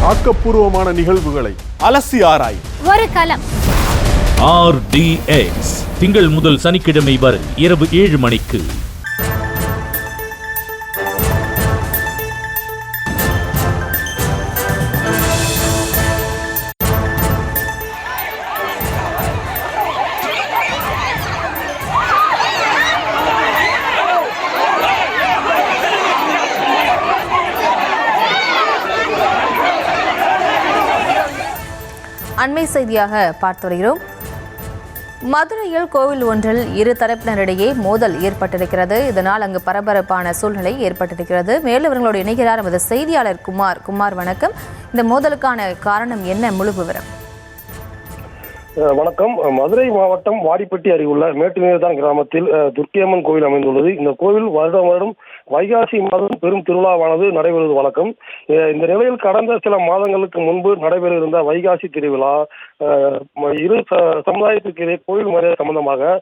ஆக்கப்பூர்வமான நிகழ்வுகளை அலசி ஆராய் ஒரு களம். RDX திங்கள் முதல் சனிக்கிழமை வரை இரவு 7 மணிக்கு. அண்மை செய்தியாக பார்த்து வருகிறோம். மதுரையில் கோவில் ஒன்றில் இரு தரப்பினரிடையே மோதல் ஏற்பட்டிருக்கிறது. இதனால் அங்கு பரபரப்பான சூழ்நிலை ஏற்பட்டிருக்கிறது. மேலும் இவர்களோடு இணைகிறார் நமது செய்தியாளர் குமார். வணக்கம். இந்த மோதலுக்கான காரணம் என்ன, முழு விவரம்? வணக்கம். மதுரை மாவட்டம் வாடிப்பட்டி அருகிலுள்ள மேட்டுநீர்தான் கிராமத்தில் துர்க்கியம்மன் கோவில் அமைந்துள்ளது. இந்த கோவில் வருடம் வைகாசி மாதம் பெரும் திருவிழாவானது நடைபெறுவது வழக்கம். இந்த நிலையில் கடந்த சில மாதங்களுக்கு முன்பு நடைபெற இருந்த வைகாசி திருவிழா இரு சமுதாயத்துக்கு இடையே கோவில் மரியாதை சம்பந்தமாக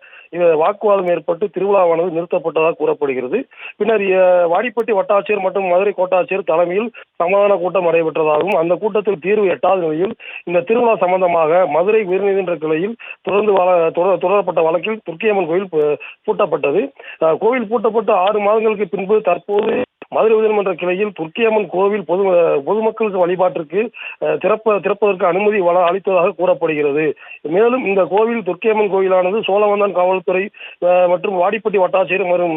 வாக்குவாதம் ஏற்பட்டு திருவிழாவானது நிறுத்தப்பட்டதாக கூறப்படுகிறது. பின்னர் வாடிப்பட்டி வட்டாட்சியர் மற்றும் மதுரை கோட்டாட்சியர் தலைமையில் சமாதான கூட்டம் நடைபெற்றதாகவும் அந்த கூட்டத்தில் தீர்வு எட்டாத நிலையில் இந்த திருவிழா சம்பந்தமாக மதுரை உயர்நீதிமன்ற கிளையில் தொடரப்பட்ட வழக்கில் துர்க்கியம்மன் கோவில் பூட்டப்பட்டது. கோவில் பூட்டப்பட்டு 6 மாதங்களுக்கு பின்பு தற்போது மதுரை உயர்நீதிமன்ற கிளையில் துர்க்கியம்மன் கோவில் பொதுமக்களுக்கு வழிபாட்டிற்கு திறப்பதற்கு அனுமதி அளித்ததாக கூறப்படுகிறது. மேலும் இந்த கோவில் துர்க்கியம்மன் கோவிலானது சோழவந்தான் காவல்துறை மற்றும் வாடிப்பட்டி வட்டாட்சியர் மற்றும்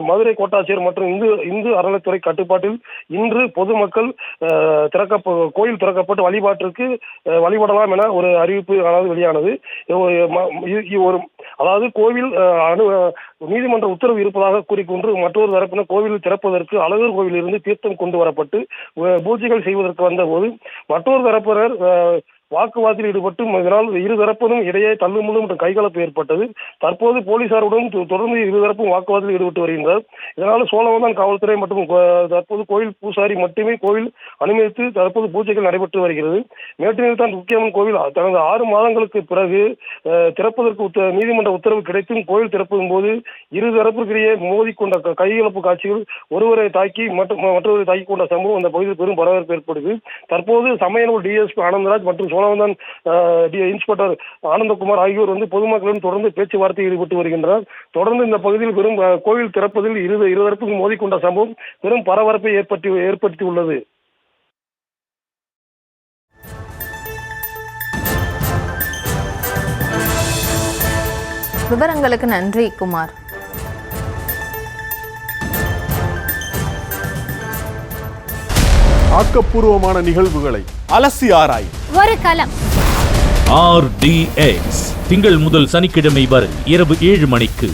மதுரை கோட்டாட்சியர் மற்றும் இந்து அறநிலைத்துறை கட்டுப்பாட்டில் இன்று பொதுமக்கள் கோயில் திறக்கப்பட்டு வழிபாட்டிற்கு வழிபடலாம் என ஒரு அறிவிப்பு வெளியானது. அதாவது கோவில் நீதிமன்ற உத்தரவு இருப்பதாக கூறிக்கொண்டு மற்றொரு தரப்பினர் கோவிலில் திறப்பதற்கு அழகர் கோவிலில் இருந்து தீர்த்தம் கொண்டு வரப்பட்டு பூஜைகள் செய்வதற்கு வந்தபோது மற்றொரு தரப்பினர் வாக்குவாதத்தில் ஈடுபட்டு இதனால் இரு தரப்பிலும் இடையே தள்ளுமுள்ளு மற்றும் கைகலப்பு ஏற்பட்டது. தற்போது போலீசாருடன் தொடர்ந்து இருதரப்பும் வாக்குவாதத்தில் ஈடுபட்டு வருகின்றனர். இதனால் சோழவந்தான் காவல்துறை மற்றும் தற்போது கோவில் பூசாரி மட்டுமே கோவில் அனுமதித்து தற்போது பூஜைகள் நடைபெற்று வருகிறது. மேட்டுநீர்தான் துர்க்கியம்மன் கோவில் கடந்த 6 மாதங்களுக்கு பிறகு திறப்பதற்கு நீதிமன்ற உத்தரவு கிடைத்தும் கோவில் திறப்பதும் போது இரு தரப்புக்கிடையே மோதிக்கொண்ட கைகலப்பு காட்சிகள் ஒருவரை தாக்கி மற்றொருவரை தாக்கி கொண்ட சம்பவம் அந்த பகுதியில் பெரும் பரபரப்பு ஏற்படுது. தற்போது சமயநூல் டிஎஸ்பி ஆனந்தராஜ் மற்றும் சோழவந்தான் இன்ஸ்பெக்டர் ஆனந்தகுமார் ஆகியோர் பொதுமக்களுடன் தொடர்ந்து பேச்சுவார்த்தையில் ஈடுபட்டு வருகின்றனர். தொடர்ந்து இந்த பகுதியில் பெரும் கோவில் திறப்பதில் இருதரப்புக்கும் மோதிக்கொண்ட சம்பவம் பெரும் பரபரப்பை ஏற்படுத்தியுள்ளது. விவரங்களுக்கு நன்றி குமார். ஆக்கப்பூர்வமான நிகழ்வுகளை அலசி ஆராய் ஒரு களம். RDX திங்கள் முதல் சனிக்கிழமை வரை இரவு 7 மணிக்கு.